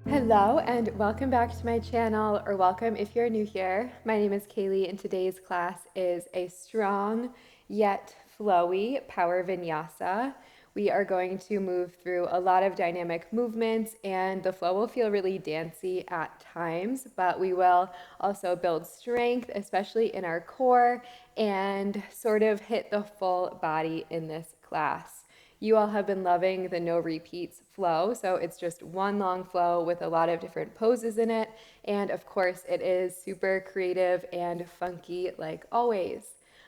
Hello and welcome back to my channel, or welcome if you're new here. My name is Kaylee and today's class is a strong yet flowy power vinyasa. We are going to move through a lot of dynamic movements and the flow will feel really dancey at times, but we will also build strength, especially in our core, and sort of hit the full body in this class. You all have been loving the no repeats flow, so it's just one long flow with a lot of different poses in it. And of course, it is super creative and funky like always.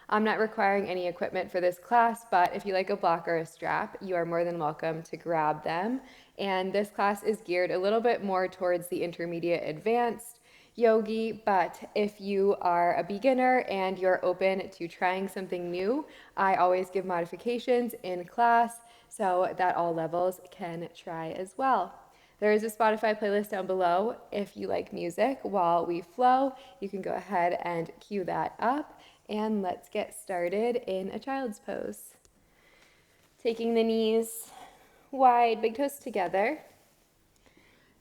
I'm not requiring any equipment for this class, but if you like a block or a strap, you are more than welcome to grab them. And this class is geared a little bit more towards the intermediate advanced yogi, but if you are a beginner and you're open to trying something new, I always give modifications in class so that all levels can try as well. There is a Spotify playlist down below. If you like music while we flow, you can go ahead and cue that up, and let's get started in a child's pose. Taking the knees wide, big toes together.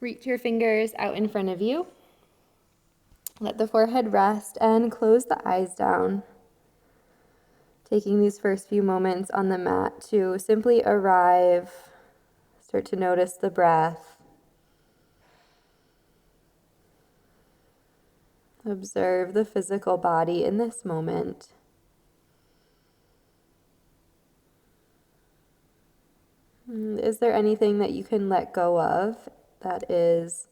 Reach your fingers out in front of you. Let the forehead rest and close the eyes down. Taking these first few moments on the mat to simply arrive, start to notice the breath. Observe the physical body in this moment. Is there anything that you can let go of that is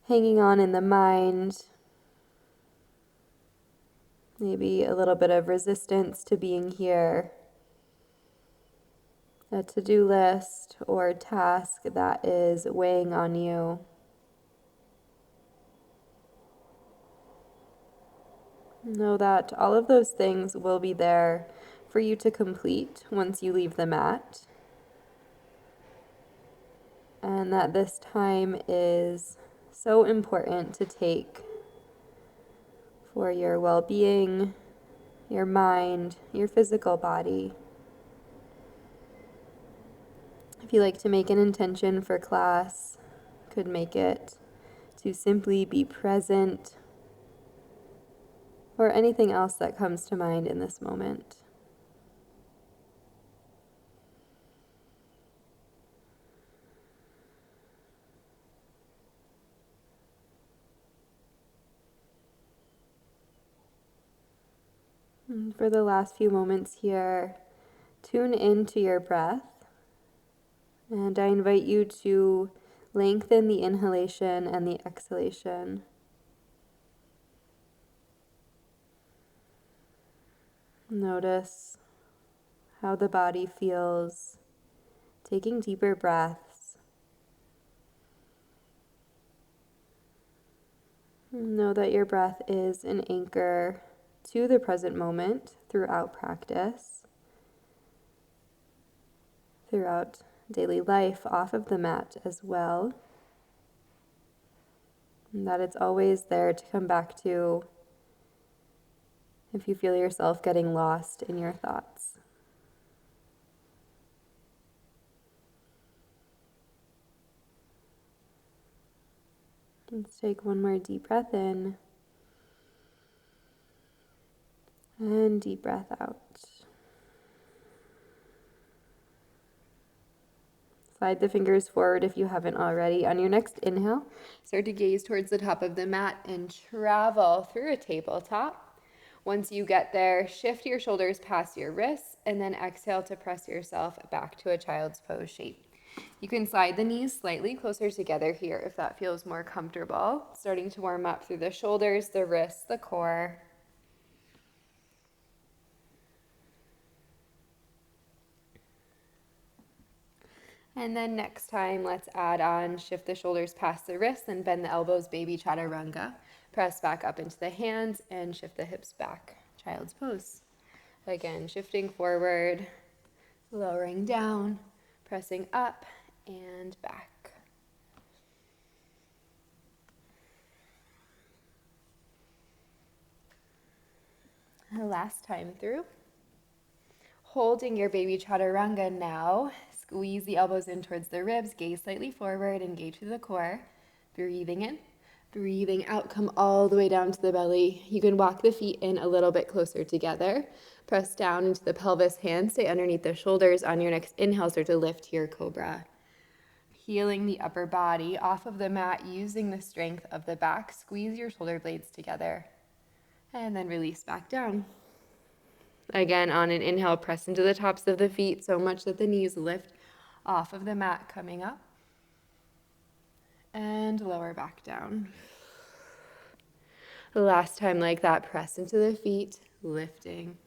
hanging on in the mind? Maybe a little bit of resistance to being here. A to-do list or task that is weighing on you. Know that all of those things will be there for you to complete once you leave the mat. And that this time is so important to take for your well-being, your mind, your physical body. If you like to make an intention for class, could make it to simply be present, or anything else that comes to mind in this moment. And for the last few moments here, tune into your breath. And I invite you to lengthen the inhalation and the exhalation. Notice how the body feels, taking deeper breaths. Know that your breath is an anchor to the present moment throughout practice, throughout daily life, off of the mat as well. And that it's always there to come back to if you feel yourself getting lost in your thoughts. Let's take one more deep breath in and deep breath out. Slide the fingers forward if you haven't already. On your next inhale, start to gaze towards the top of the mat and travel through a tabletop. Once you get there, shift your shoulders past your wrists and then exhale to press yourself back to a child's pose shape. You can slide the knees slightly closer together here if that feels more comfortable. Starting to warm up through the shoulders, the wrists, the core. And then next time, let's add on, shift the shoulders past the wrists and bend the elbows, baby chaturanga. Press back up into the hands and shift the hips back, child's pose. Again, shifting forward, lowering down, pressing up and back. Last time through. Holding your baby chaturanga now, Squeeze the elbows in towards the ribs, gaze slightly forward, engage through the core. Breathing in, breathing out, come all the way down to the belly. You can walk the feet in a little bit closer together. Press down into the pelvis, hands stay underneath the shoulders. On your next inhale, start to lift to your cobra. Healing the upper body off of the mat using the strength of the back. Squeeze your shoulder blades together and then release back down. Again, on an inhale, press into the tops of the feet so much that the knees lift off of the mat, coming up and lower back down. The last time like that, press into the feet, lifting.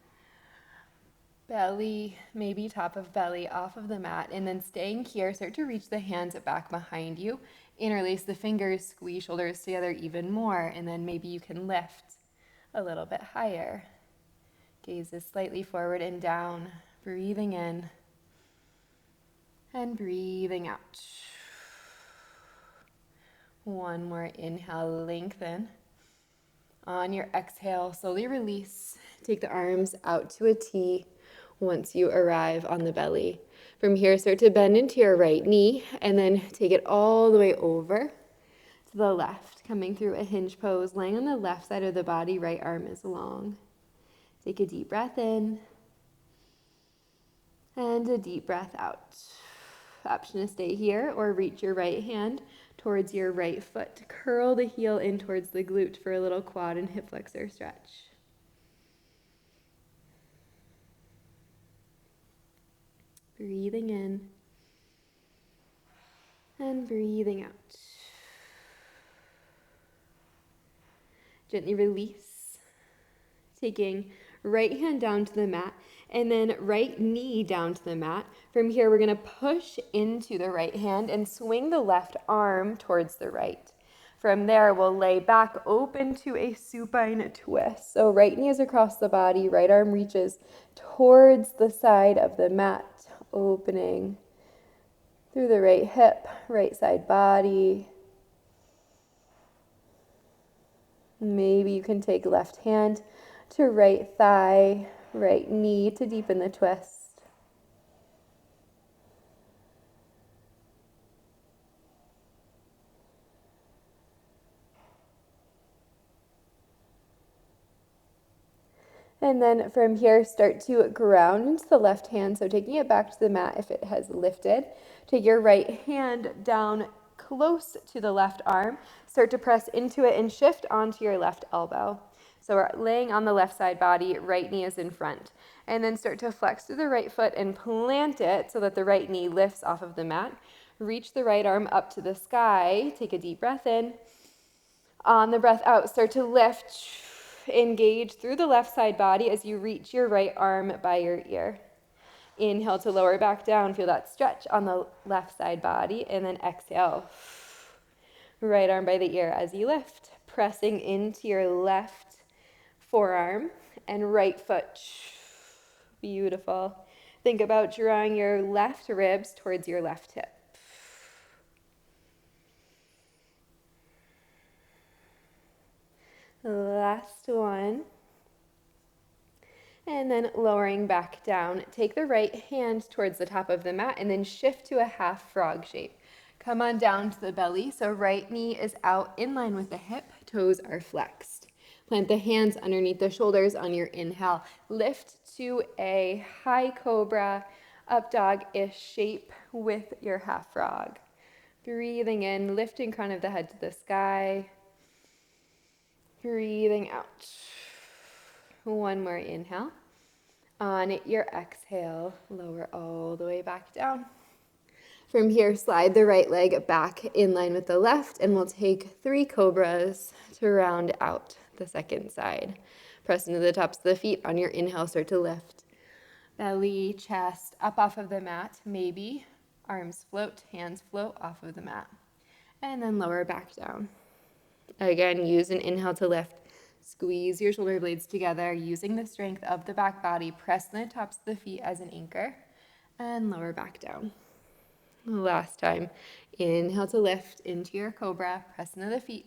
Belly, maybe top of belly off of the mat, and then staying here, start to reach the hands back behind you. Interlace the fingers, squeeze shoulders together even more, and then maybe you can lift a little bit higher. Gazes slightly forward and down, breathing in and breathing out. One more inhale, lengthen. On your exhale, slowly release. Take the arms out to a T once you arrive on the belly. From here, start to bend into your right knee and then take it all the way over to the left, coming through a hinge pose, laying on the left side of the body, right arm is long. Take a deep breath in and a deep breath out. Option to stay here or reach your right hand towards your right foot. Curl the heel in towards the glute for a little quad and hip flexor stretch. Breathing in and breathing out. Gently release. Taking right hand down to the mat and then right knee down to the mat. From here, we're going to push into the right hand and swing the left arm towards the right. From there, we'll lay back open to a supine twist. So right knee is across the body, right arm reaches towards the side of the mat, opening through the right hip, right side body. Maybe you can take left hand to right thigh, right knee to deepen the twist. And then from here, start to ground into the left hand. So taking it back to the mat if it has lifted. Take your right hand down close to the left arm. Start to press into it and shift onto your left elbow. So we're laying on the left side body, right knee is in front. And then start to flex through the right foot and plant it so that the right knee lifts off of the mat. Reach the right arm up to the sky. Take a deep breath in. On the breath out, start to lift. Engage through the left side body as you reach your right arm by your ear. Inhale to lower back down. Feel that stretch on the left side body. And then exhale. Right arm by the ear as you lift. Pressing into your left forearm and right foot. Beautiful. Think about drawing your left ribs towards your left hip. Last one. And then lowering back down. Take the right hand towards the top of the mat and then shift to a half frog shape. Come on down to the belly. So right knee is out in line with the hip. Toes are flexed. Plant the hands underneath the shoulders on your inhale. Lift to a high cobra, up dog-ish shape with your half frog. Breathing in, lifting crown of the head to the sky. Breathing out. One more inhale. On your exhale, lower all the way back down. From here, slide the right leg back in line with the left, and we'll take 3 cobras to round out the second side. Press into the tops of the feet. On your inhale, start to lift. Belly, chest, up off of the mat, maybe. Arms float, hands float off of the mat. And then lower back down. Again, use an inhale to lift. Squeeze your shoulder blades together using the strength of the back body. Press the tops of the feet as an anchor and lower back down. Last time. Inhale to lift into your cobra. Press into the feet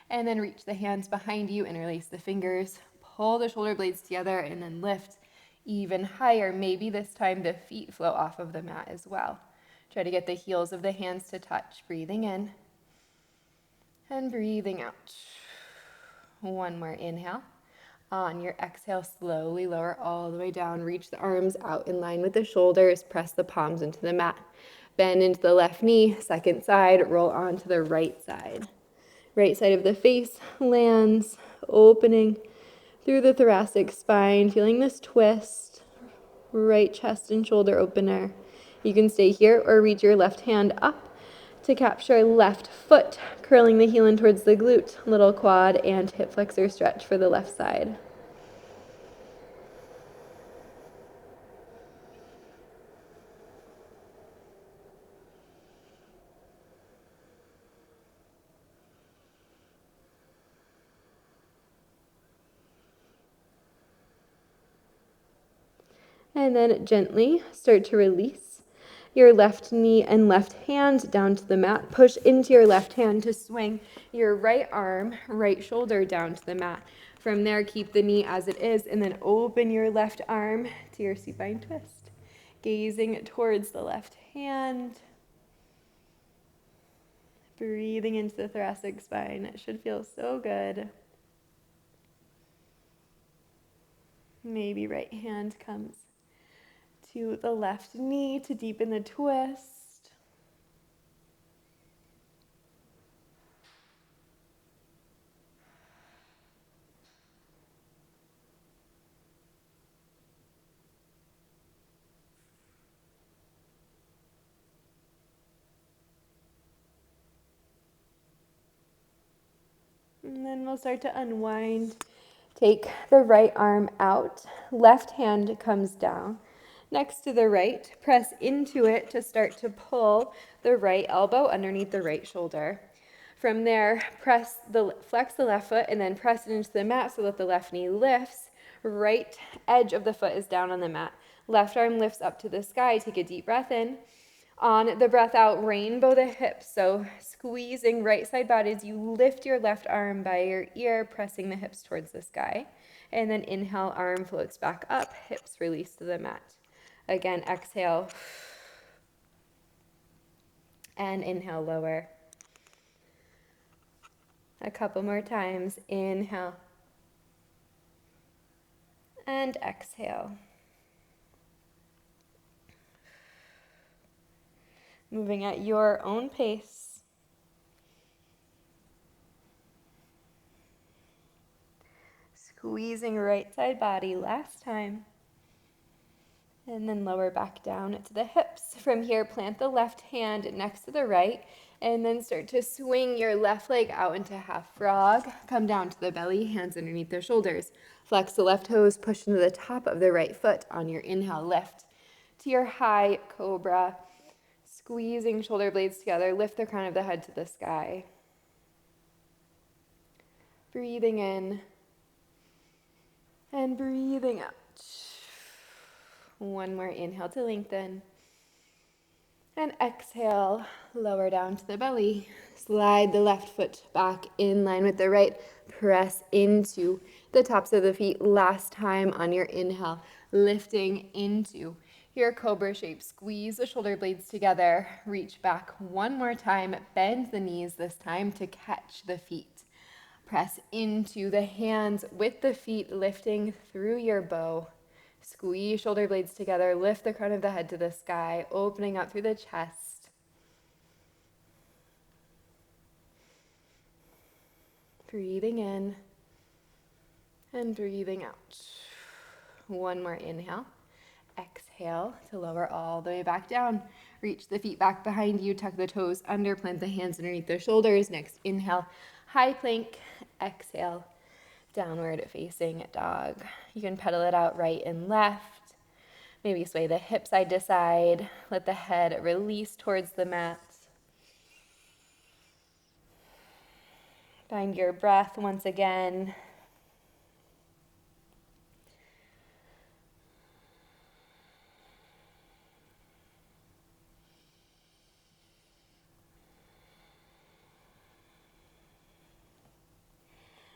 and then reach the hands behind you. Interlace the fingers. Pull the shoulder blades together and then lift even higher. Maybe this time the feet float off of the mat as well. Try to get the heels of the hands to touch. Breathing in and breathing out. One more inhale. On your exhale, slowly lower all the way down. Reach the arms out in line with the shoulders. Press the palms into the mat. Bend into the left knee. Second side, roll onto the right side. Right side of the face lands, opening through the thoracic spine, feeling this twist. Right chest and shoulder opener. You can stay here or reach your left hand up to capture left foot, curling the heel in towards the glute, little quad and hip flexor stretch for the left side. And then gently start to release your left knee and left hand down to the mat. Push into your left hand to swing your right arm, right shoulder down to the mat. From there, keep the knee as it is, and then open your left arm to your supine twist. Gazing towards the left hand. Breathing into the thoracic spine. It should feel so good. Maybe right hand comes to the left knee to deepen the twist. And then we'll start to unwind. Take the right arm out. Left hand comes down. Next to the right, press into it to start to pull the right elbow underneath the right shoulder. From there, flex the left foot and then press it into the mat so that the left knee lifts. Right edge of the foot is down on the mat. Left arm lifts up to the sky. Take a deep breath in. On the breath out, rainbow the hips. So squeezing right side body as you lift your left arm by your ear, pressing the hips towards the sky. And then inhale, arm floats back up, hips release to the mat. Again, exhale. And inhale, lower. A couple more times. Inhale. And exhale. Moving at your own pace. Squeezing right side body last time. And then lower back down to the hips. From here, plant the left hand next to the right, and then start to swing your left leg out into half frog. Come down to the belly, hands underneath the shoulders. Flex the left toes, push into the top of the right foot. On your inhale, lift to your high cobra. Squeezing shoulder blades together, lift the crown of the head to the sky. Breathing in and breathing out. One more inhale to lengthen. And exhale, lower down to the belly. Slide the left foot back in line with the right. Press into the tops of the feet last time on your inhale. Lifting into your cobra shape. Squeeze the shoulder blades together. Reach back one more time. Bend the knees this time to catch the feet. Press into the hands with the feet lifting through your bow. Squeeze shoulder blades together, lift the crown of the head to the sky, opening up through the chest. Breathing in and breathing out. One more inhale. Exhale to lower all the way back down. Reach the feet back behind you, tuck the toes under, plant the hands underneath the shoulders. Next, inhale, high plank. Exhale, downward facing dog. You can pedal it out right and left. Maybe sway the hips side to side. Let the head release towards the mat. Find your breath once again.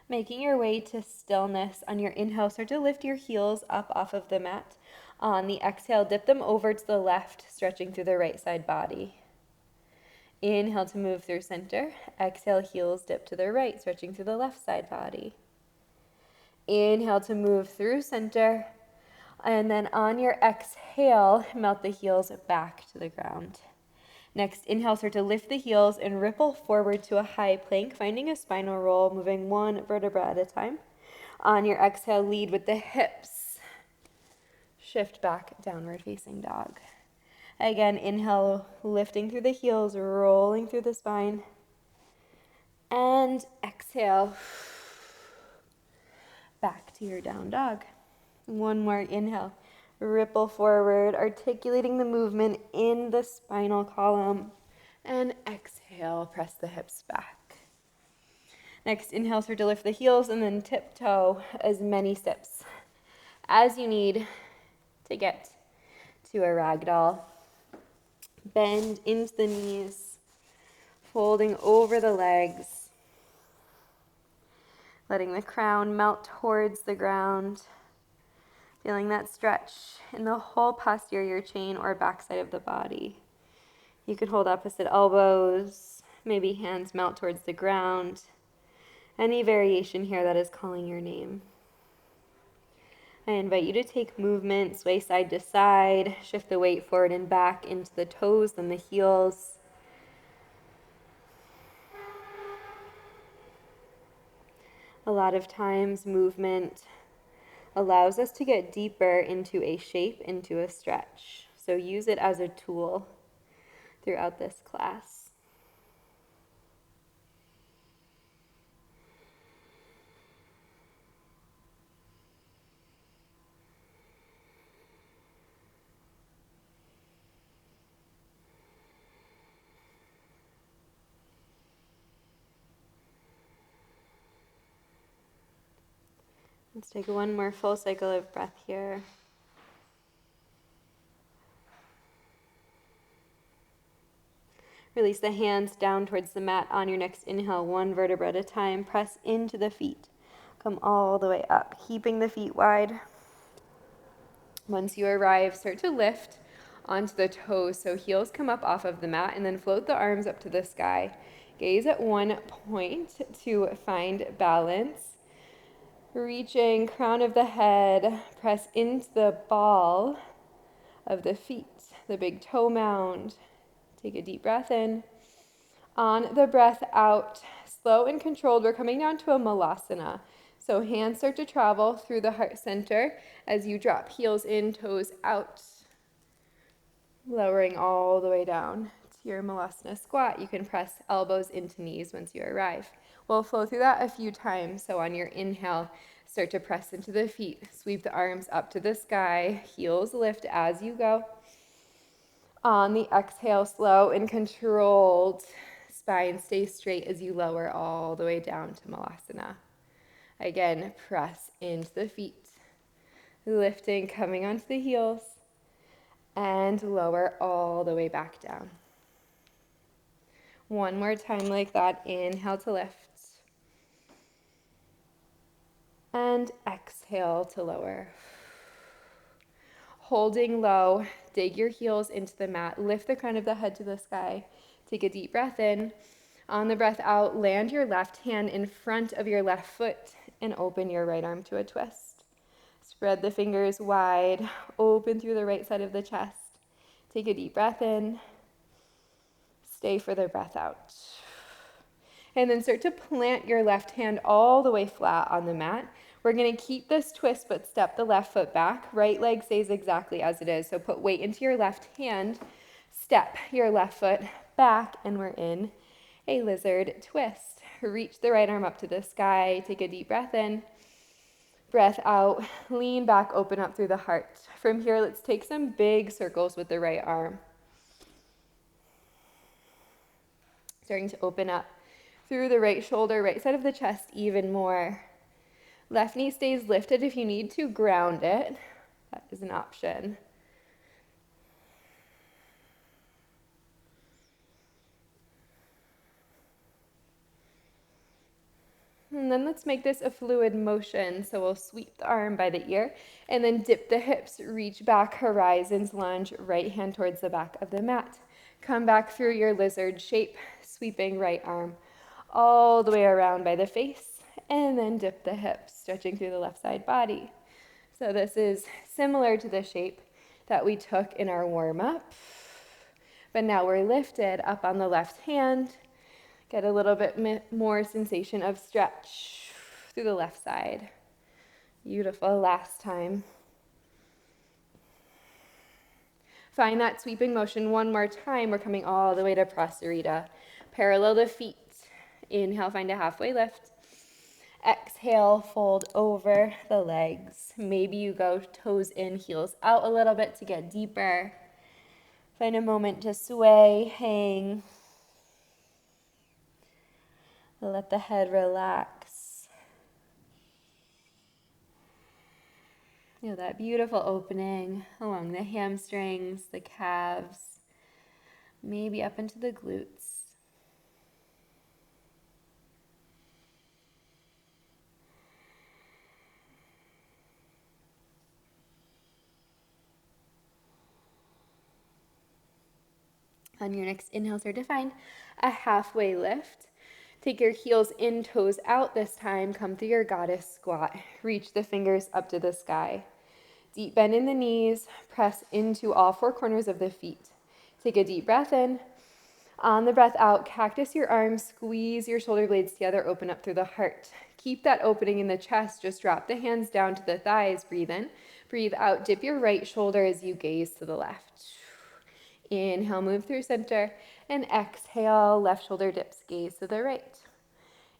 Making your way to stillness. On your inhale, start to lift your heels up off of the mat. On the exhale, dip them over to the left, stretching through the right side body. Inhale to move through center. Exhale, heels dip to the right, stretching through the left side body. Inhale to move through center. And then on your exhale, melt the heels back to the ground. Next, inhale, start to lift the heels and ripple forward to a high plank, finding a spinal roll, moving one vertebra at a time. On your exhale, lead with the hips. Shift back, downward facing dog. Again, inhale, lifting through the heels, rolling through the spine. And exhale, back to your down dog. One more inhale. Ripple forward, articulating the movement in the spinal column. And exhale, press the hips back. Next, inhale, start to lift the heels and then tiptoe as many steps as you need to get to a ragdoll. Bend into the knees, folding over the legs, letting the crown melt towards the ground. Feeling that stretch in the whole posterior chain or backside of the body. You can hold opposite elbows, maybe hands melt towards the ground. Any variation here that is calling your name. I invite you to take movement, sway side to side, shift the weight forward and back into the toes and the heels. A lot of times movement allows us to get deeper into a shape, into a stretch. So use it as a tool throughout this class. Let's take one more full cycle of breath here. Release the hands down towards the mat on your next inhale, one vertebra at a time. Press into the feet. Come all the way up, keeping the feet wide. Once you arrive, start to lift onto the toes. So heels come up off of the mat and then float the arms up to the sky. Gaze at one point to find balance. Reaching crown of the head, press into the ball of the feet, the big toe mound. Take a deep breath in. On the breath out, slow and controlled, we're coming down to a malasana. So hands start to travel through the heart center as you drop heels in, toes out, lowering all the way down to your malasana squat. You can press elbows into knees once you arrive. We'll flow through that a few times. So on your inhale, start to press into the feet. Sweep the arms up to the sky. Heels lift as you go. On the exhale, slow and controlled. Spine stays straight as you lower all the way down to malasana. Again, press into the feet. Lifting, coming onto the heels. And lower all the way back down. One more time like that. Inhale to lift. And exhale to lower. Holding low, dig your heels into the mat. Lift the crown of the head to the sky. Take a deep breath in. On the breath out, land your left hand in front of your left foot and open your right arm to a twist. Spread the fingers wide, open through the right side of the chest. Take a deep breath in. Stay for the breath out. And then start to plant your left hand all the way flat on the mat. We're going to keep this twist, but step the left foot back. Right leg stays exactly as it is. So put weight into your left hand, step your left foot back, and we're in a lizard twist. Reach the right arm up to the sky. Take a deep breath in. Breath out. Lean back, open up through the heart. From here, let's take some big circles with the right arm. Starting to open up through the right shoulder, right side of the chest even more. Left knee stays lifted. If you need to ground it, that is an option. And then let's make this a fluid motion. So we'll sweep the arm by the ear and then dip the hips, reach back, horizons lunge, right hand towards the back of the mat. Come back through your lizard shape, sweeping right arm all the way around by the face, and then dip the hips, stretching through the left side body. So this is similar to the shape that we took in our warm-up, but now we're lifted up on the left hand. Get a little bit more sensation of stretch through the left side. Beautiful. Last time. Find that sweeping motion one more time. We're coming all the way to Prasarita. Parallel the feet. Inhale, find a halfway lift. Exhale, fold over the legs. Maybe you go toes in, heels out a little bit to get deeper. Find a moment to sway, hang. Let the head relax. Feel that beautiful opening along the hamstrings, the calves, maybe up into the glutes. On your next inhale, start to find a halfway lift. Take your heels in, toes out this time. Come through your goddess squat. Reach the fingers up to the sky. Deep bend in the knees. Press into all four corners of the feet. Take a deep breath in. On the breath out, cactus your arms. Squeeze your shoulder blades together. Open up through the heart. Keep that opening in the chest. Just drop the hands down to the thighs. Breathe in. Breathe out. Dip your right shoulder as you gaze to the left. Inhale, move through center, and exhale, left shoulder dips, gaze to the right.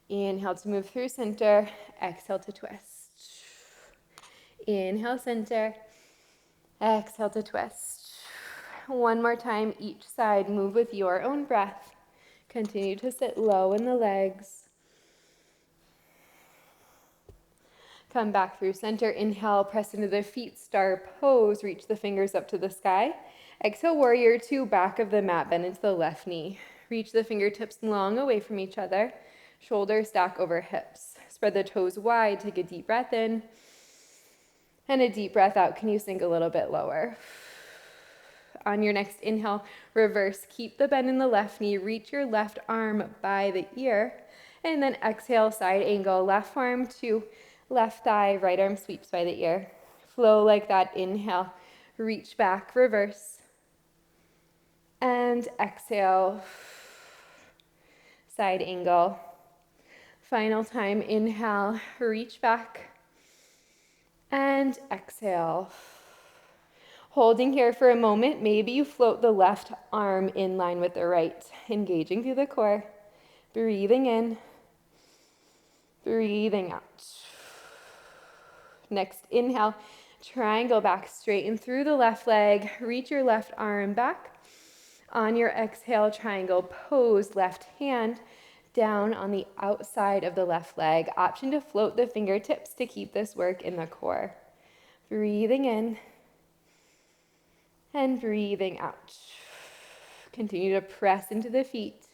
Inhale to move through center, exhale to twist. Inhale, center, exhale to twist. One more time, each side, move with your own breath. Continue to sit low in the legs. Come back through center, inhale, press into the feet, star pose, reach the fingers up to the sky. Exhale, warrior two, back of the mat, bend into the left knee. Reach the fingertips long away from each other. Shoulders stack over hips. Spread the toes wide, take a deep breath in. And a deep breath out. Can you sink a little bit lower? On your next inhale, reverse. Keep the bend in the left knee. Reach your left arm by the ear. And then exhale, side angle. Left arm to left thigh, right arm sweeps by the ear. Flow like that. Inhale, reach back, reverse. And exhale, side angle. Final time, inhale, reach back. And exhale. Holding here for a moment, maybe you float the left arm in line with the right, engaging through the core. Breathing in, breathing out. Next inhale, triangle back, straighten through the left leg, reach your left arm back. On your exhale, triangle pose, left hand down on the outside of the left leg. Option to float the fingertips to keep this work in the core. Breathing in and breathing out. Continue to press into the feet,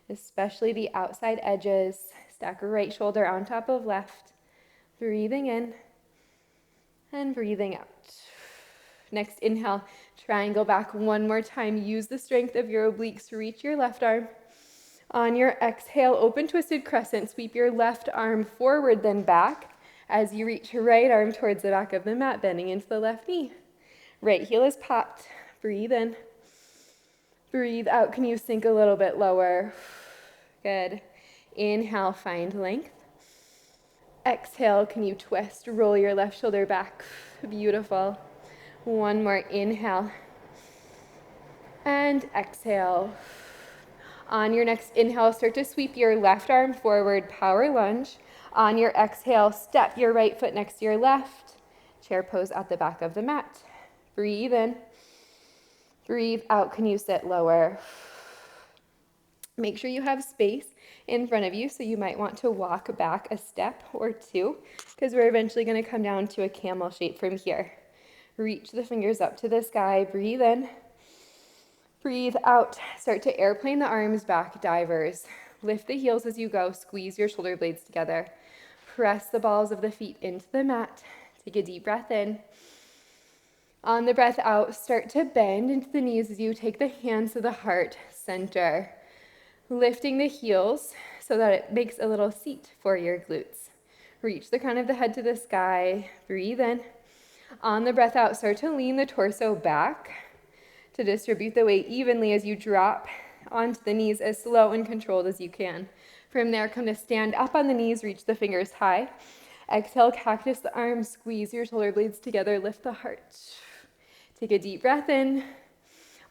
especially the outside edges. Stack right shoulder on top of left. Breathing in and breathing out. Next inhale, triangle back one more time. Use the strength of your obliques to reach your left arm. On your exhale, open twisted crescent. Sweep your left arm forward, then back as you reach your right arm towards the back of the mat, bending into the left knee. Right heel is popped. Breathe in. Breathe out. Can you sink a little bit lower? Good. Inhale, find length. Exhale, can you twist? Roll your left shoulder back. Beautiful. One more inhale. And exhale. On your next inhale, start to sweep your left arm forward, power lunge. On your exhale, step your right foot next to your left. Chair pose at the back of the mat. Breathe in. Breathe out. Can you sit lower? Make sure you have space in front of you, so you might want to walk back a step or two, because we're eventually going to come down to a camel shape from here. Reach the fingers up to the sky. Breathe in. Breathe out. Start to airplane the arms back, divers. Lift the heels as you go. Squeeze your shoulder blades together. Press the balls of the feet into the mat. Take a deep breath in. On the breath out, start to bend into the knees as you take the hands to the heart center. Lifting the heels so that it makes a little seat for your glutes. Reach the crown of the head to the sky. Breathe in. On the breath out, start to lean the torso back to distribute the weight evenly as you drop onto the knees as slow and controlled as you can. From there, come to stand up on the knees, reach the fingers high. Exhale, cactus the arms, squeeze your shoulder blades together, lift the heart. Take a deep breath in.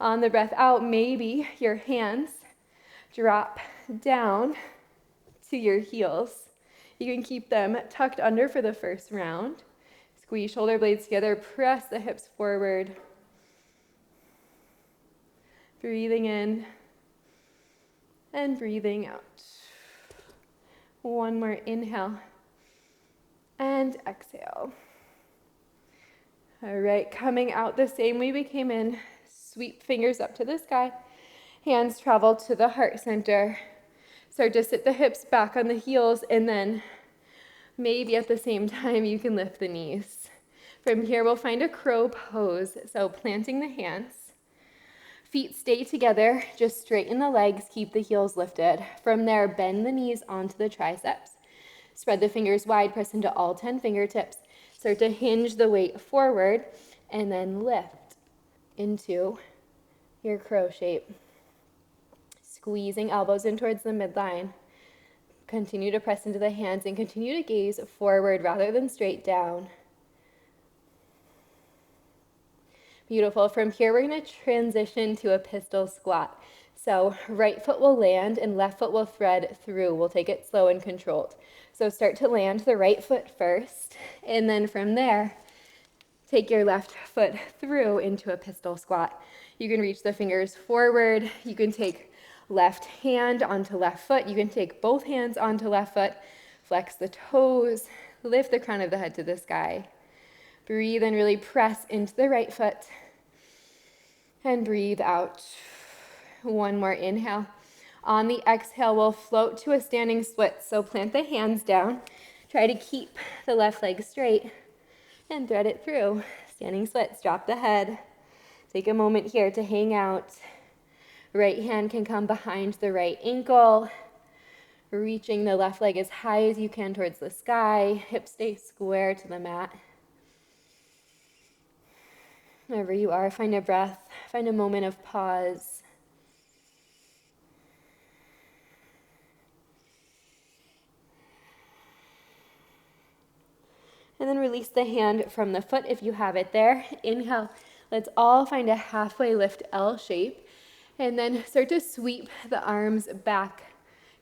On the breath out, maybe your hands drop down to your heels. You can keep them tucked under for the first round. Squeeze shoulder blades together, press the hips forward. Breathing in and breathing out. One more inhale and exhale. All right, coming out the same way we came in. Sweep fingers up to the sky. Hands travel to the heart center. Start to sit the hips back on the heels, and then maybe at the same time you can lift the knees. From here, we'll find a crow pose. So planting the hands. Feet stay together, just straighten the legs, keep the heels lifted. From there, bend the knees onto the triceps. Spread the fingers wide, press into all 10 fingertips. Start to hinge the weight forward, and then lift into your crow shape. Squeezing elbows in towards the midline. Continue to press into the hands and continue to gaze forward rather than straight down. Beautiful. From here, we're going to transition to a pistol squat. So right foot will land and left foot will thread through. We'll take it slow and controlled. So start to land the right foot first, and then from there, take your left foot through into a pistol squat. You can reach the fingers forward. You can take left hand onto left foot. You can take both hands onto left foot. Flex the toes. Lift the crown of the head to the sky. Breathe and really press into the right foot. And breathe out. One more inhale. On the exhale, we'll float to a standing split. So plant the hands down. Try to keep the left leg straight and thread it through. Standing splits, drop the head. Take a moment here to hang out. Right hand can come behind the right ankle. Reaching the left leg as high as you can towards the sky. Hips stay square to the mat. Wherever you are, find a breath, find a moment of pause. And then release the hand from the foot if you have it there. Inhale, let's all find a halfway lift L shape. And then start to sweep the arms back,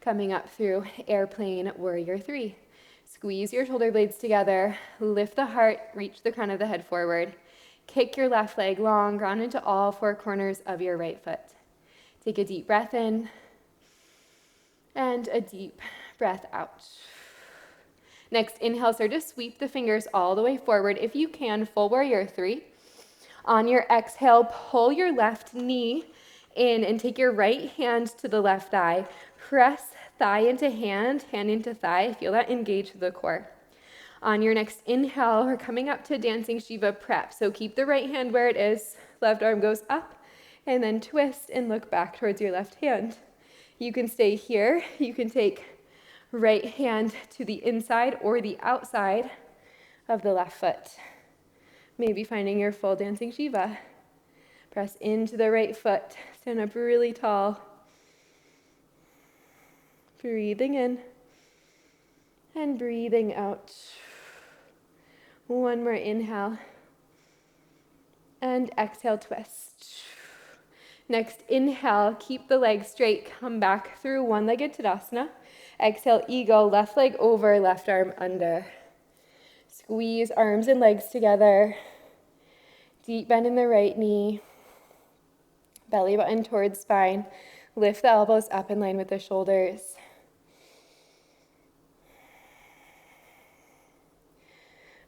coming up through airplane warrior 3. Squeeze your shoulder blades together, lift the heart, reach the crown of the head forward. Kick your left leg long, ground into all 4 corners of your right foot. Take a deep breath in and a deep breath out. Next, inhale, start to sweep the fingers all the way forward. If you can, full warrior 3. On your exhale, pull your left knee in and take your right hand to the left thigh. Press thigh into hand, hand into thigh. Feel that engage the core. On your next inhale, we're coming up to dancing Shiva prep. So keep the right hand where it is. Left arm goes up and then twist and look back towards your left hand. You can stay here. You can take right hand to the inside or the outside of the left foot. Maybe finding your full dancing Shiva. Press into the right foot. Stand up really tall. Breathing in and breathing out. One more inhale. And exhale, twist. Next, inhale, keep the legs straight. Come back through one-legged Tadasana. Exhale, eagle, left leg over, left arm under. Squeeze arms and legs together. Deep bend in the right knee. Belly button towards spine. Lift the elbows up in line with the shoulders.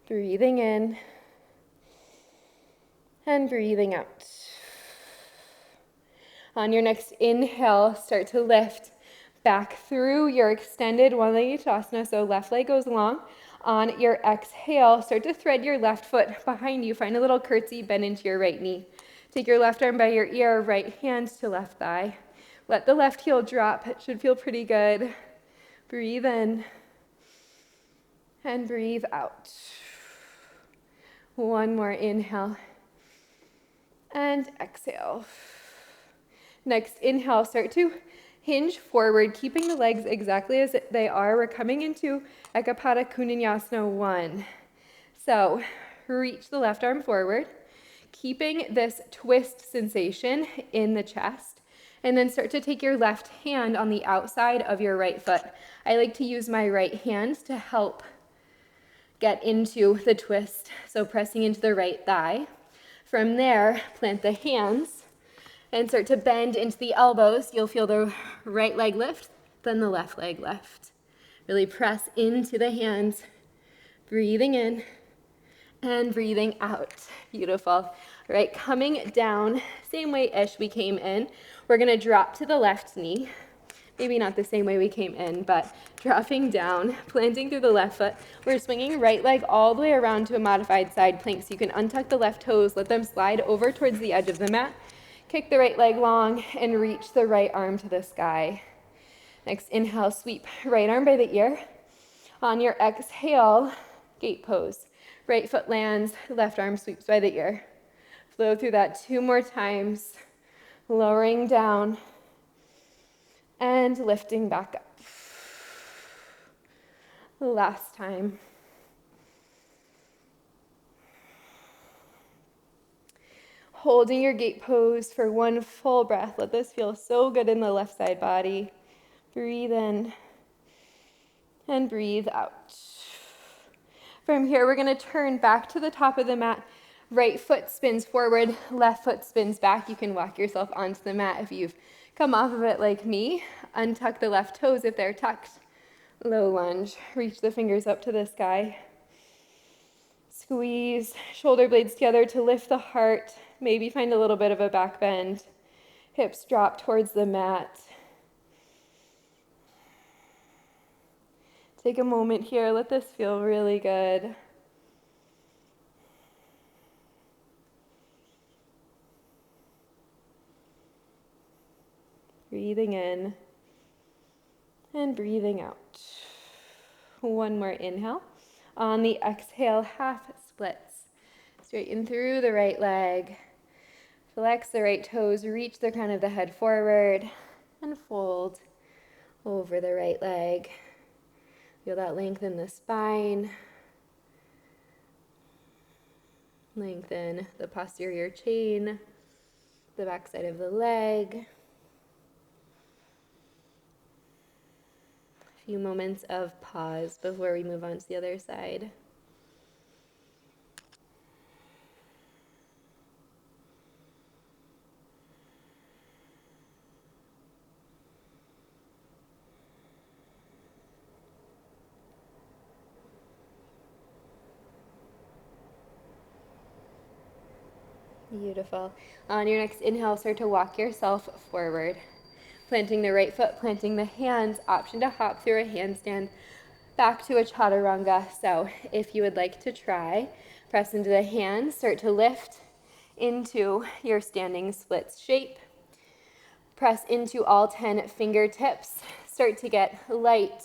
Breathing in and breathing out. On your next inhale, start to lift. back through your extended one-legged Uttanasana, so left leg goes long. On your exhale, start to thread your left foot behind you. Find a little curtsy, bend into your right knee. Take your left arm by your ear, right hand to left thigh. Let the left heel drop. It should feel pretty good. Breathe in and breathe out. One more inhale and exhale. Next inhale, start to hinge forward, keeping the legs exactly as they are. We're coming into Ekapada Kundinyasana 1. So reach the left arm forward, keeping this twist sensation in the chest, and then start to take your left hand on the outside of your right foot. I like to use my right hand to help get into the twist, so pressing into the right thigh. From there, plant the hands and start to bend into the elbows. You'll feel the right leg lift, then the left leg lift. Really press into the hands, breathing in and breathing out. Beautiful. All right, coming down, same way-ish we came in. We're gonna drop to the left knee. Maybe not the same way we came in, but dropping down, planting through the left foot. We're swinging right leg all the way around to a modified side plank, so you can untuck the left toes, let them slide over towards the edge of the mat. Kick the right leg long and reach the right arm to the sky. Next inhale, sweep right arm by the ear. On your exhale, gate pose. Right foot lands, left arm sweeps by the ear. Flow through that 2 more times, lowering down and lifting back up. Last time. Holding your gate pose for 1 full breath. Let this feel so good in the left side body. Breathe in and breathe out. From here, we're gonna turn back to the top of the mat. Right foot spins forward, left foot spins back. You can walk yourself onto the mat if you've come off of it like me. Untuck the left toes if they're tucked. Low lunge. Reach the fingers up to the sky. Squeeze shoulder blades together to lift the heart. Maybe find a little bit of a back bend. Hips drop towards the mat. Take a moment here. Let this feel really good. Breathing in and breathing out. 1 more inhale. On the exhale, half splits. Straighten through the right leg. Flex the right toes, reach the crown of the head forward, and fold over the right leg. Feel that length in the spine. Lengthen the posterior chain, the back side of the leg. A few moments of pause before we move on to the other side. Beautiful. On your next inhale, start to walk yourself forward. Planting the right foot, planting the hands, option to hop through a handstand back to a chaturanga. So if you would like to try, press into the hands, start to lift into your standing splits shape. Press into all 10 fingertips. Start to get light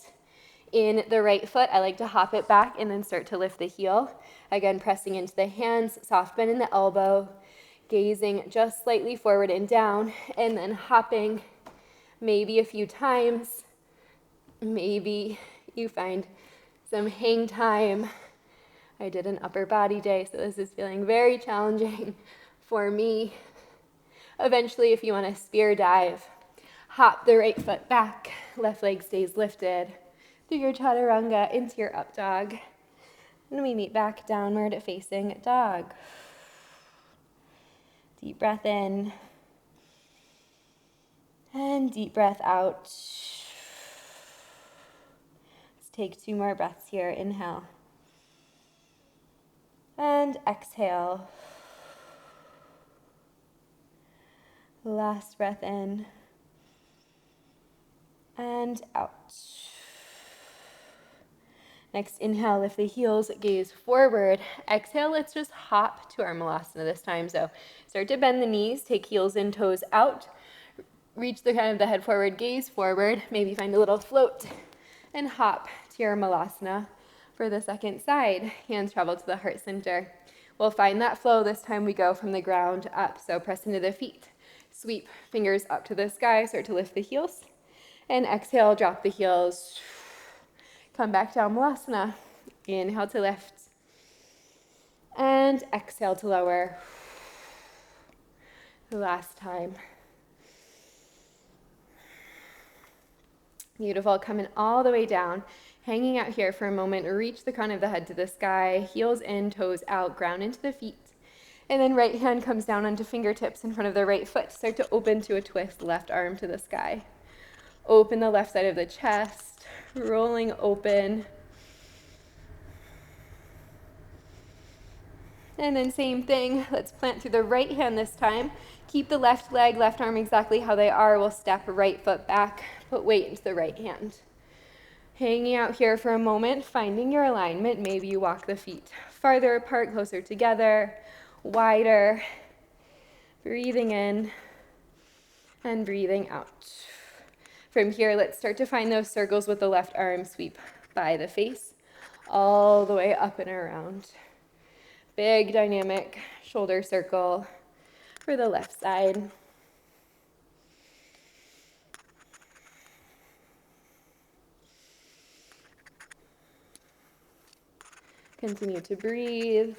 in the right foot. I like to hop it back and then start to lift the heel. Again, pressing into the hands, soft bend in the elbow, gazing just slightly forward and down, and then hopping maybe a few times. Maybe you find some hang time. I did an upper body day, so this is feeling very challenging for me. Eventually, if you want to spear dive, hop the right foot back, left leg stays lifted through your chaturanga into your up dog. And we meet back downward facing dog. Deep breath in and deep breath out. Let's take 2 more breaths here. Inhale and exhale. Last breath in and out. Next, inhale, lift the heels, gaze forward. Exhale, let's just hop to our Malasana this time. So start to bend the knees, take heels in, toes out. Reach the kind of the head forward, gaze forward. Maybe find a little float and hop to your Malasana. For the second side, hands travel to the heart center. We'll find that flow. This time we go from the ground up. So press into the feet. Sweep fingers up to the sky. Start to lift the heels. And exhale, drop the heels. Come back down, Malasana. Inhale to lift. And exhale to lower. The last time. Beautiful. Coming all the way down. Hanging out here for a moment. Reach the crown of the head to the sky. Heels in, toes out. Ground into the feet. And then right hand comes down onto fingertips in front of the right foot. Start to open to a twist. Left arm to the sky. Open the left side of the chest. Rolling open. And then same thing. Let's plant through the right hand this time. Keep the left leg, left arm exactly how they are. We'll step right foot back. Put weight into the right hand. Hanging out here for a moment, finding your alignment. Maybe you walk the feet farther apart, closer together, wider. Breathing in and breathing out. From here, let's start to find those circles with the left arm. Sweep by the face, all the way up and around. Big dynamic shoulder circle for the left side. Continue to breathe.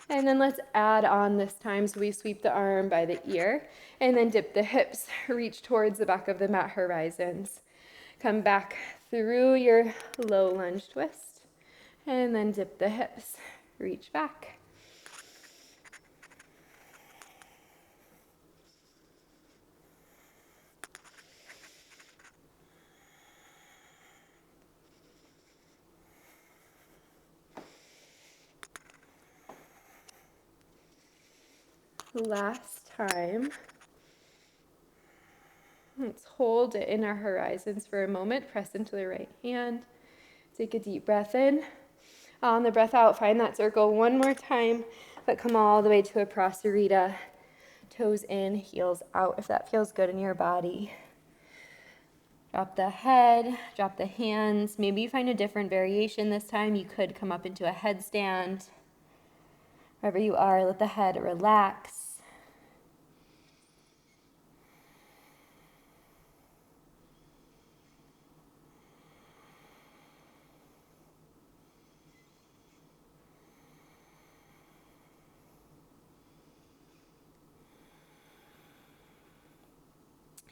And then let's add on this time. So we sweep the arm by the ear and then dip the hips, reach towards the back of the mat horizons. Come back through your low lunge twist and then dip the hips, reach back. Last time. Let's hold it in our horizons for a moment. Press into the right hand. Take a deep breath in. On the breath out, find that circle one more time, but come all the way to a Prasarita. Toes in, heels out, if that feels good in your body. Drop the head, drop the hands. Maybe you find a different variation this time. You could come up into a headstand. Wherever you are, let the head relax.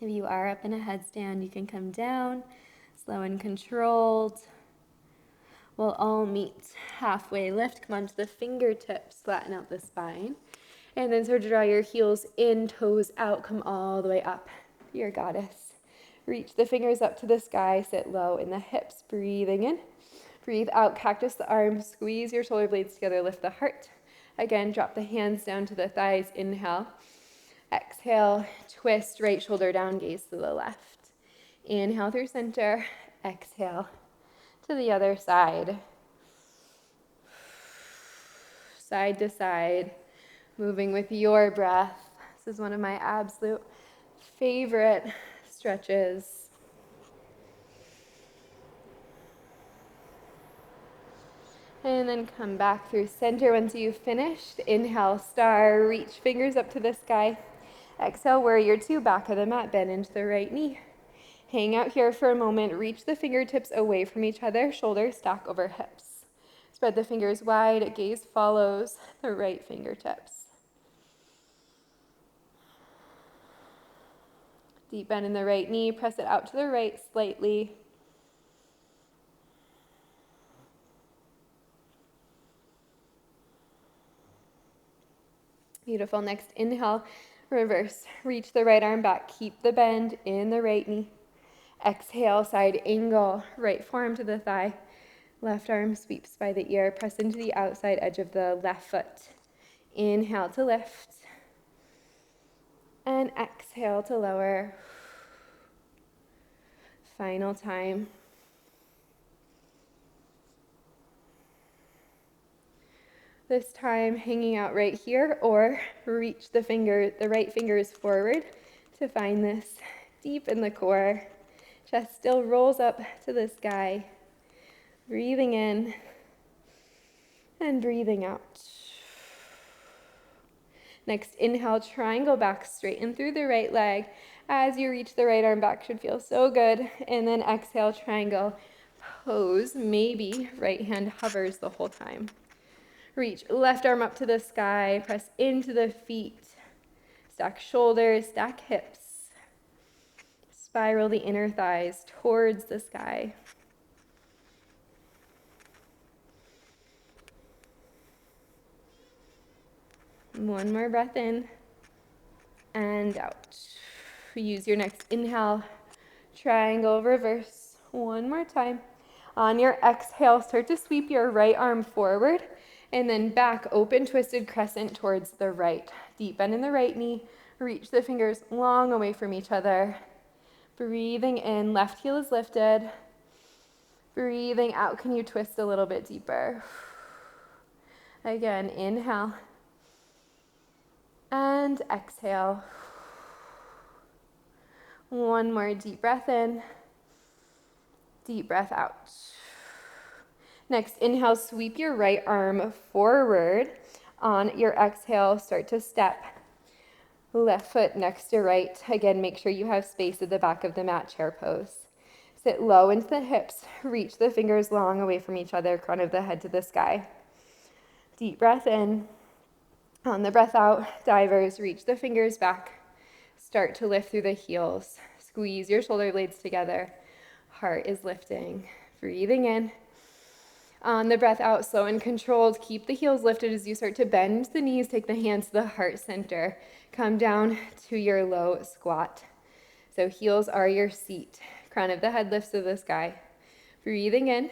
If you are up in a headstand, you can come down, slow and controlled. We'll all meet halfway. Lift, come onto the fingertips, flatten out the spine. And then start to draw your heels in, toes out, come all the way up. Your goddess. Reach the fingers up to the sky, sit low in the hips, breathing in. Breathe out, cactus the arms, squeeze your shoulder blades together, lift the heart. Again, drop the hands down to the thighs, inhale. Exhale, twist right shoulder down, gaze to the left. Inhale through center, exhale to the other side. Side to side, moving with your breath. This is one of my absolute favorite stretches. And then come back through center once you've finished. Inhale, star, reach fingers up to the sky. Exhale, warrior two, back of the mat, bend into the right knee. Hang out here for a moment, reach the fingertips away from each other, shoulders stack over hips. Spread the fingers wide, gaze follows the right fingertips. Deep bend in the right knee, press it out to the right slightly. Beautiful. Next, inhale, reverse. Reach the right arm back, keep the bend in the right knee. Exhale, side angle, right forearm to the thigh. Left arm sweeps by the ear, press into the outside edge of the left foot. Inhale to lift. And exhale to lower. Final time. This time hanging out right here, or reach the right fingers forward to find this deep in the core. Chest still rolls up to the sky. Breathing in and breathing out. Next, inhale, triangle back, straighten through the right leg. As you reach the right arm back, should feel so good. And then exhale, triangle, pose. Maybe right hand hovers the whole time. Reach left arm up to the sky, press into the feet. Stack shoulders, stack hips. Spiral the inner thighs towards the sky. One more breath in and out. Use your next inhale, triangle reverse. One more time. On your exhale, start to sweep your right arm forward and then back, open twisted crescent towards the right. Deep bend in the right knee. Reach the fingers long away from each other. Breathing in, left heel is lifted. Breathing out, can you twist a little bit deeper? Again, inhale. And exhale. One more deep breath in. Deep breath out. Next, inhale, sweep your right arm forward. On your exhale, start to step. Left foot next to right. Again, make sure you have space at the back of the mat, chair pose. Sit low into the hips. Reach the fingers long away from each other, crown of the head to the sky. Deep breath in. On the breath out, divers, reach the fingers back. Start to lift through the heels. Squeeze your shoulder blades together. Heart is lifting. Breathing in. On the breath out, slow and controlled. Keep the heels lifted as you start to bend the knees. Take the hands to the heart center. Come down to your low squat. So heels are your seat. Crown of the head lifts to the sky. Breathing in.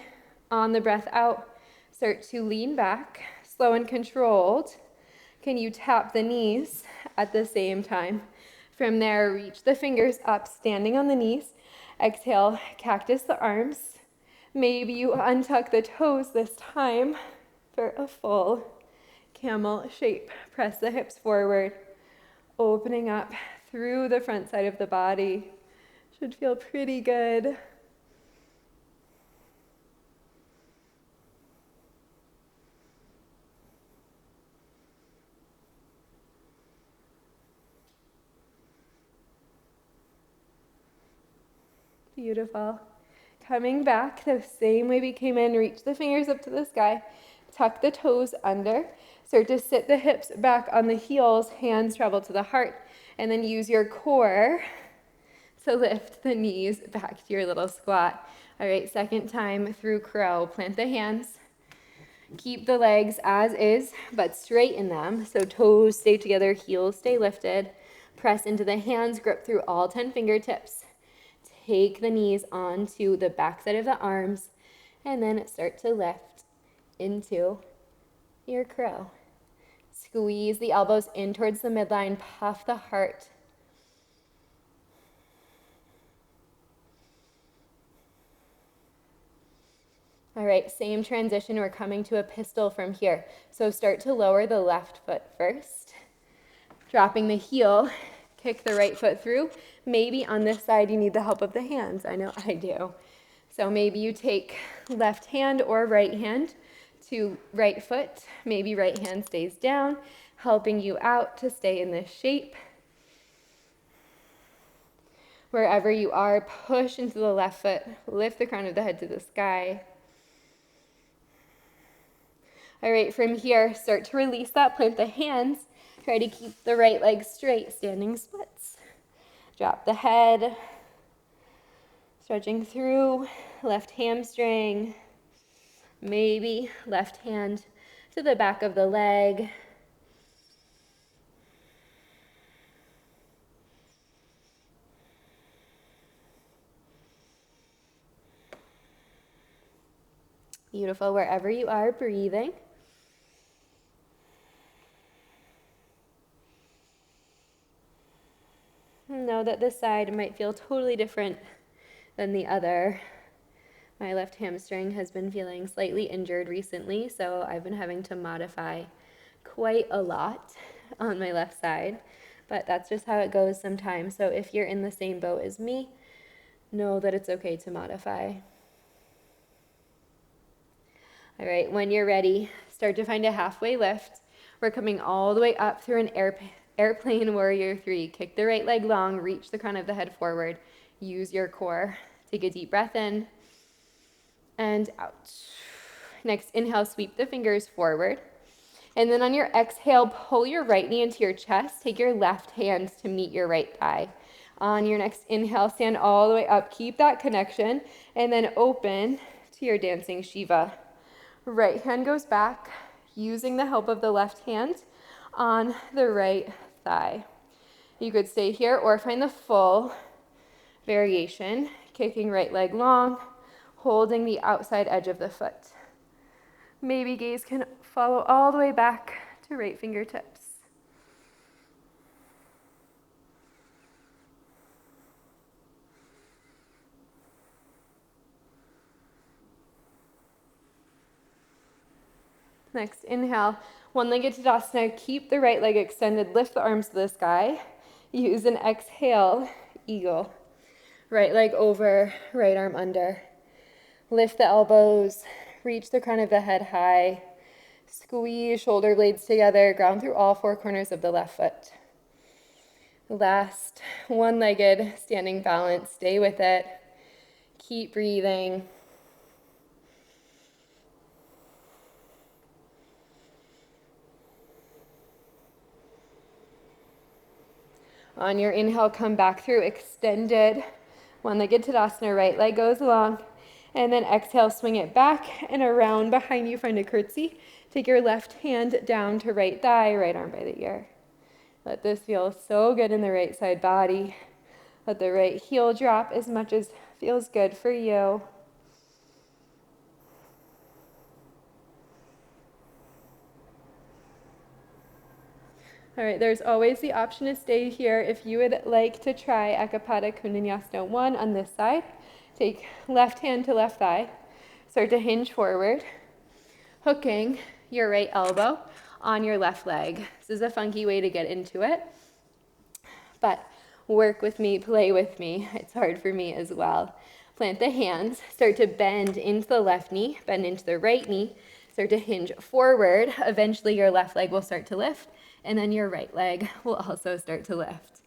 On the breath out, start to lean back. Slow and controlled. Can you tap the knees at the same time? From there, reach the fingers up, standing on the knees. Exhale, cactus the arms. Maybe you untuck the toes this time for a full camel shape. Press the hips forward, opening up through the front side of the body. Should feel pretty good. Beautiful. Coming back the same way we came in, reach the fingers up to the sky, tuck the toes under, start to sit the hips back on the heels, hands travel to the heart, and then use your core to lift the knees back to your little squat. All right, second time through crow. Plant the hands. Keep the legs as is, but straighten them. So toes stay together, heels stay lifted. Press into the hands, grip through all 10 fingertips. Take the knees onto the backside of the arms, and then start to lift into your crow. Squeeze the elbows in towards the midline, puff the heart. All right, same transition. We're coming to a pistol from here. So start to lower the left foot first. Dropping the heel, kick the right foot through. Maybe on this side you need the help of the hands. I know I do. So maybe you take left hand or right hand to right foot. Maybe right hand stays down, helping you out to stay in this shape. Wherever you are, push into the left foot. Lift the crown of the head to the sky. All right, from here, start to release that. Plant the hands. Try to keep the right leg straight, standing splits. Drop the head. Stretching through, left hamstring. Maybe left hand to the back of the leg. Beautiful. Wherever you are, breathing. Know that this side might feel totally different than the other. My left hamstring has been feeling slightly injured recently, so I've been having to modify quite a lot on my left side, but that's just how it goes sometimes. So if you're in the same boat as me, know that it's okay to modify. All right, when you're ready, start to find a halfway lift. We're coming all the way up through an airplane warrior 3. Kick the right leg long, reach the crown of the head forward. Use your core. Take a deep breath in and out. Next, inhale, sweep the fingers forward. And then on your exhale, pull your right knee into your chest. Take your left hand to meet your right thigh. On your next inhale, stand all the way up. Keep that connection. And then open to your dancing Shiva. Right hand goes back, using the help of the left hand on the right thigh. You could stay here or find the full variation, kicking right leg long, holding the outside edge of the foot. Maybe gaze can follow all the way back to right fingertips. Next, inhale, one-legged Tadasana. Keep the right leg extended, lift the arms to the sky. Use an exhale, eagle. Right leg over, right arm under. Lift the elbows, reach the crown of the head high. Squeeze shoulder blades together, ground through all four corners of the left foot. Last, one-legged standing balance. Stay with it. Keep breathing. On your inhale, come back through extended one-legged Tadasana. Right leg goes along. And then exhale, swing it back and around behind you. Find a curtsy. Take your left hand down to right thigh, right arm by the ear. Let this feel so good in the right side body. Let the right heel drop as much as feels good for you. All right, there's always the option to stay here if you would like to try Ekapada Kundanyasana 1 on this side. Take left hand to left thigh. Start to hinge forward, hooking your right elbow on your left leg. This is a funky way to get into it, but work with me, play with me. It's hard for me as well. Plant the hands, start to bend into the left knee, bend into the right knee, start to hinge forward. Eventually your left leg will start to lift, and then your right leg will also start to lift.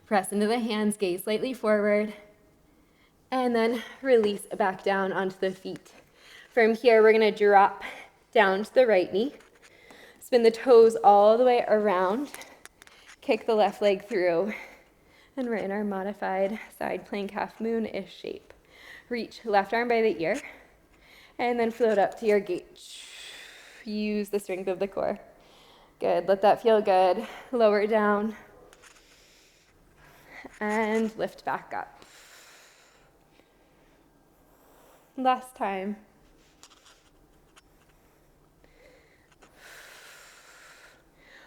Press into the hands, gaze slightly forward, and then release back down onto the feet. From here, we're gonna drop down to the right knee, spin the toes all the way around, kick the left leg through, and we're in our modified side plank half moon-ish shape. Reach left arm by the ear, and then float up to your gate. Use the strength of the core. Good, let that feel good. Lower down, and lift back up. Last time.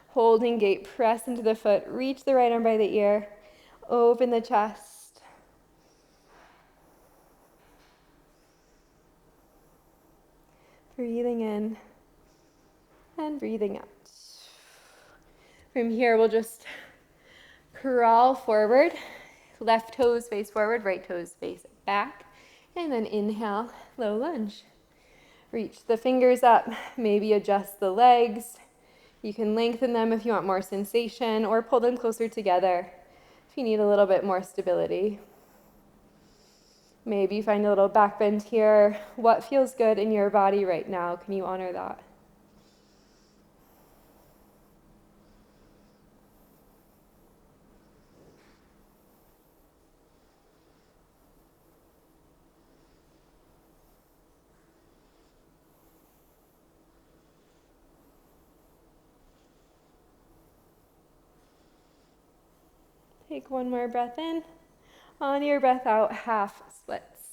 Holding gate, press into the foot, reach the right arm by the ear, open the chest. Breathing in and breathing out. From here, we'll just crawl forward, left toes face forward, right toes face back, and then inhale, low lunge. Reach the fingers up, maybe adjust the legs. You can lengthen them if you want more sensation, or pull them closer together if you need a little bit more stability. Maybe find a little back bend here. What feels good in your body right now? Can you honor that? Take one more breath in. On your breath out, half splits.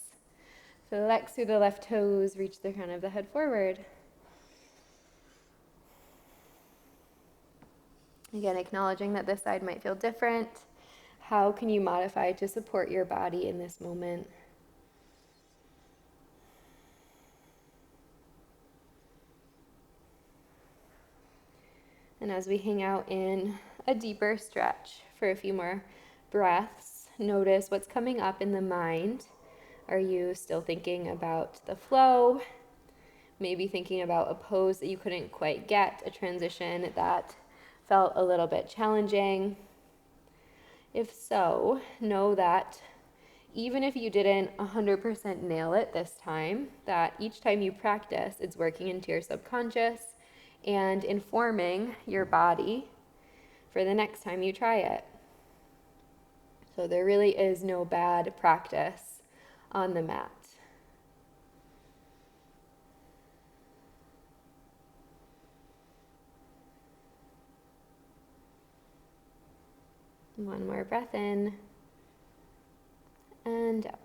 Flex through the left toes, reach the crown of the head forward. Again, acknowledging that this side might feel different. How can you modify to support your body in this moment? And as we hang out in a deeper stretch for a few more breaths, notice what's coming up in the mind. Are you still thinking about the flow? Maybe thinking about a pose that you couldn't quite get, a transition that felt a little bit challenging. If so, know that even if you didn't 100% nail it this time, that each time you practice, it's working into your subconscious and informing your body for the next time you try it. So there really is no bad practice on the mat. One more breath in and out.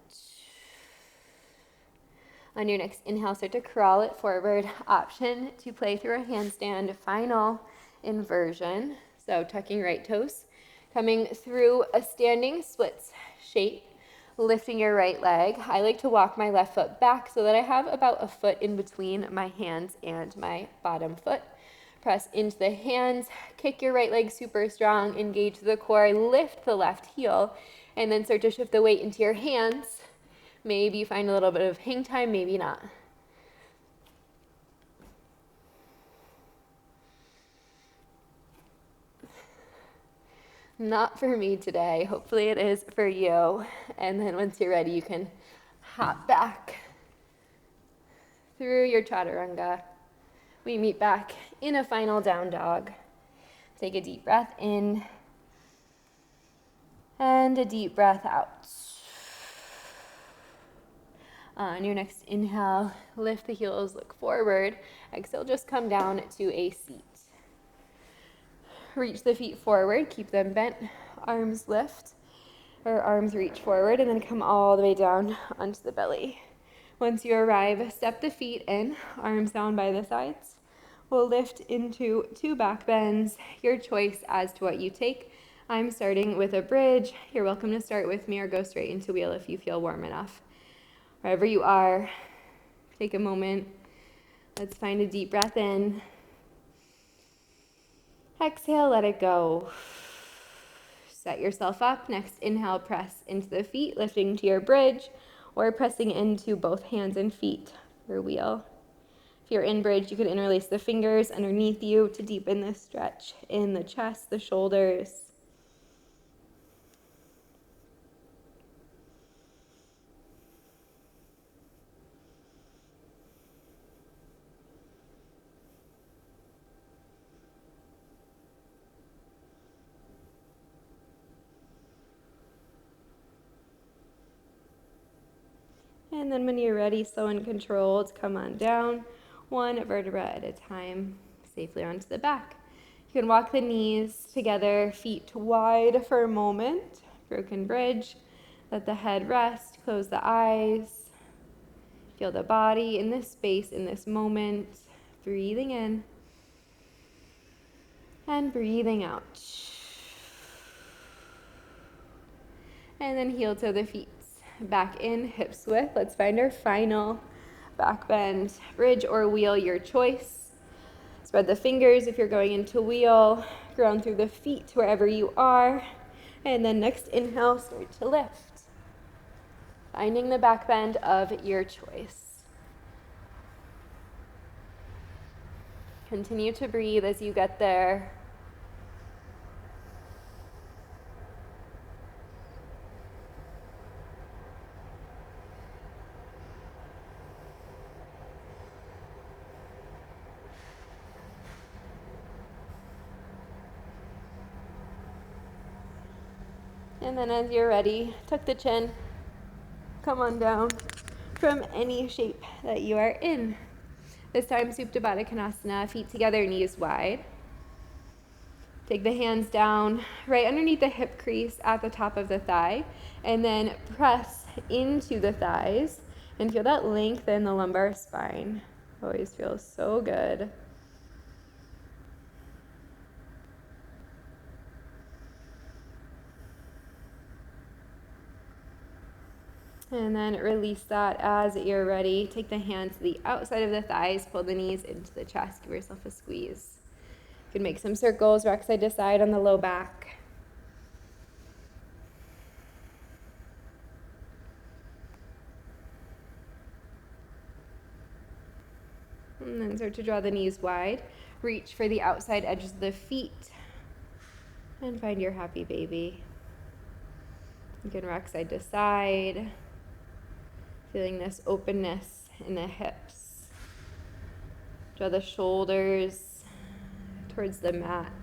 On your next inhale, start to crawl it forward. Option to play through a handstand, final inversion. So tucking right toes, coming through a standing splits shape, lifting your right leg. I like to walk my left foot back so that I have about a foot in between my hands and my bottom foot. Press into the hands, kick your right leg super strong, engage the core, lift the left heel, and then start to shift the weight into your hands. Maybe you find a little bit of hang time, maybe not. Not for me today. Hopefully it is for you. And then once you're ready, you can hop back through your chaturanga. We meet back in a final down dog. Take a deep breath in and a deep breath out. On your next inhale, lift the heels, look forward. Exhale, just come down to a seat. Reach the feet forward, keep them bent. Arms lift, or arms reach forward, and then come all the way down onto the belly. Once you arrive, step the feet in, arms down by the sides. We'll lift into 2 back bends, your choice as to what you take. I'm starting with a bridge. You're welcome to start with me or go straight into wheel if you feel warm enough. Wherever you are, take a moment. Let's find a deep breath in. Exhale, let it go. Set yourself up. Next inhale, press into the feet, lifting to your bridge, or pressing into both hands and feet for wheel. If you're in bridge, you can interlace the fingers underneath you to deepen the stretch in the chest, the shoulders. And then when you're ready, slow and controlled, come on down, 1 vertebra at a time, safely onto the back. You can walk the knees together, feet wide for a moment, broken bridge. Let the head rest, close the eyes. Feel the body in this space, in this moment. Breathing in and breathing out. And then heel toe the feet. Back in, hips width. Let's find our final back bend. Bridge or wheel, your choice. Spread the fingers if you're going into wheel. Ground through the feet wherever you are. And then next inhale, start to lift. Finding the back bend of your choice. Continue to breathe as you get there. And then as you're ready, tuck the chin, come on down from any shape that you are in. This time, Supta Baddha Konasana, feet together, knees wide. Take the hands down right underneath the hip crease at the top of the thigh, and then press into the thighs and feel that length in the lumbar spine. Always feels so good. And then release that as you're ready. Take the hands to the outside of the thighs, pull the knees into the chest, give yourself a squeeze. You can make some circles, rock side to side on the low back. And then start to draw the knees wide. Reach for the outside edges of the feet. And find your happy baby. You can rock side to side. Feeling this openness in the hips. Draw the shoulders towards the mat.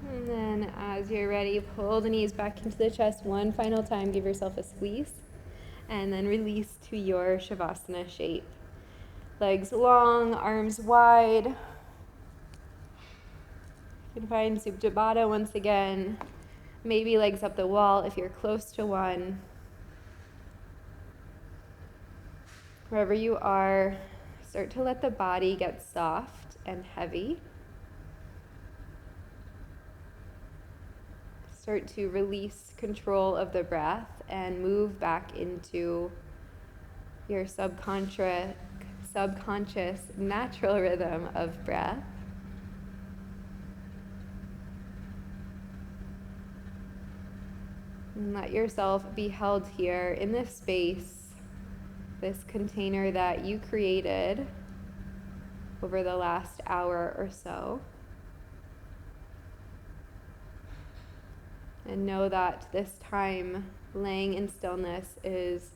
And then as you're ready, pull the knees back into the chest one final time. Give yourself a squeeze. And then release to your Shavasana shape. Legs long, arms wide. You can find Supta Baddha once again. Maybe legs up the wall if you're close to one. Wherever you are, start to let the body get soft and heavy. Start to release control of the breath and move back into your subconscious natural rhythm of breath. And let yourself be held here in this space, this container that you created over the last hour or so. And know that this time laying in stillness is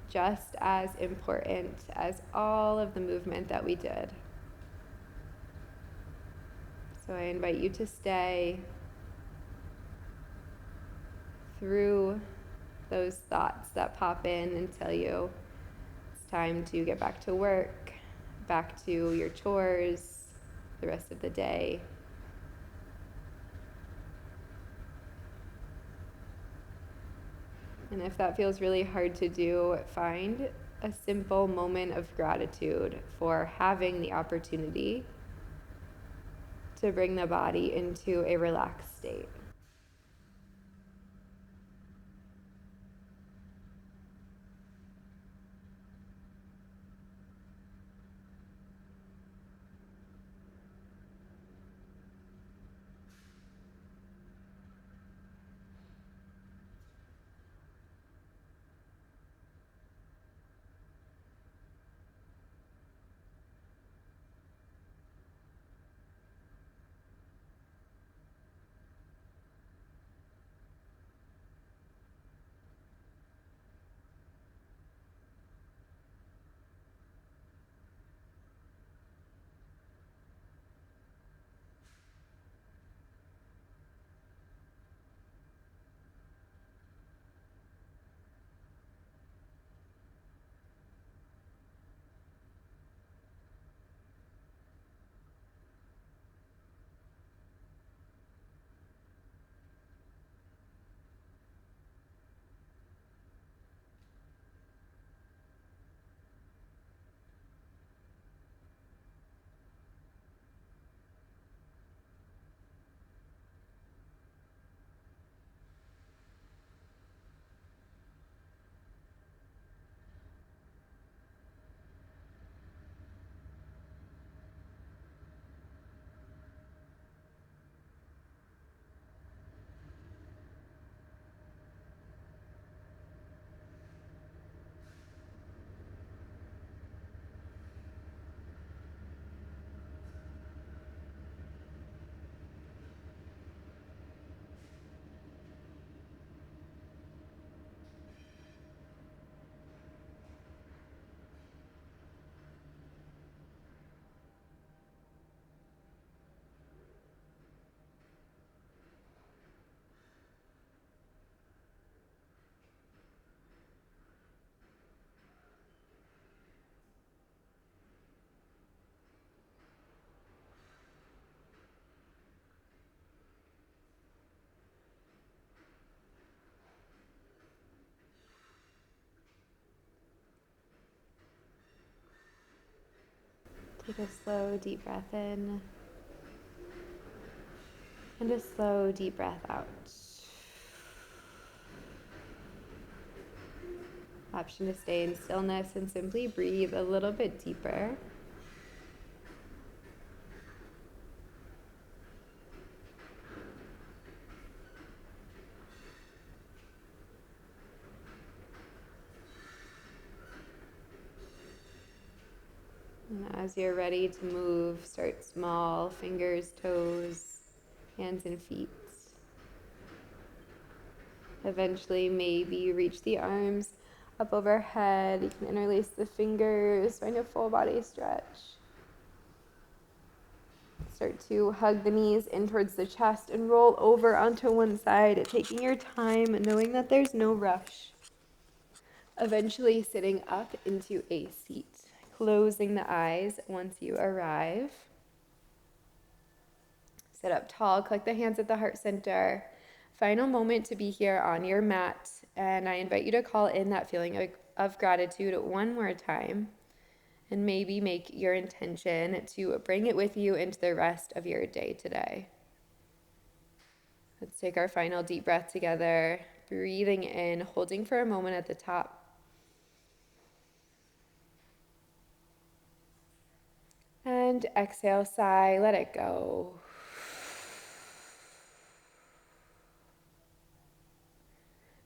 just as important as all of the movement that we did. So I invite you to stay through those thoughts that pop in and tell you it's time to get back to work, back to your chores, the rest of the day. And if that feels really hard to do, find a simple moment of gratitude for having the opportunity to bring the body into a relaxed state. Take a slow, deep breath in and a slow, deep breath out. Option to stay in stillness and simply breathe a little bit deeper. And as you're ready to move, start small, fingers, toes, hands, and feet. Eventually, maybe you reach the arms up overhead. You can interlace the fingers, find a full body stretch. Start to hug the knees in towards the chest and roll over onto one side, taking your time, knowing that there's no rush. Eventually sitting up into a seat, closing the eyes once you arrive. Sit up tall, collect the hands at the heart center. Final moment to be here on your mat, and I invite you to call in that feeling of gratitude one more time, and maybe make your intention to bring it with you into the rest of your day today. Let's take our final deep breath together, breathing in, holding for a moment at the top. And exhale, sigh, let it go.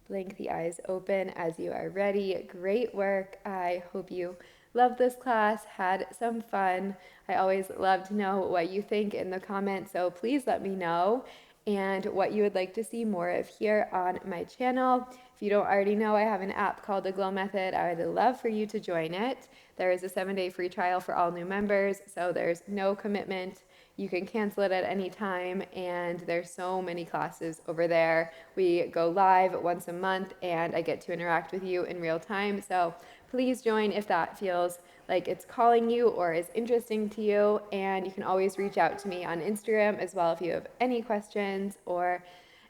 Blink the eyes open as you are ready. Great work. I hope you loved this class, had some fun. I always love to know what you think in the comments, so please let me know and what you would like to see more of here on my channel. If you don't already know, I have an app called The Glow Method. I would love for you to join it. There is a 7-day free trial for all new members, so there's no commitment. You can cancel it at any time, and there's so many classes over there. We go live once a month, and I get to interact with you in real time. So please join if that feels like it's calling you or is interesting to you. And you can always reach out to me on Instagram as well if you have any questions or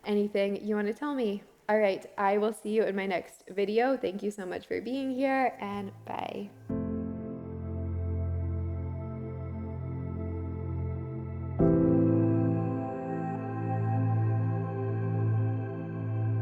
anything you want to tell me. All right, I will see you in my next video. Thank you so much for being here, and bye.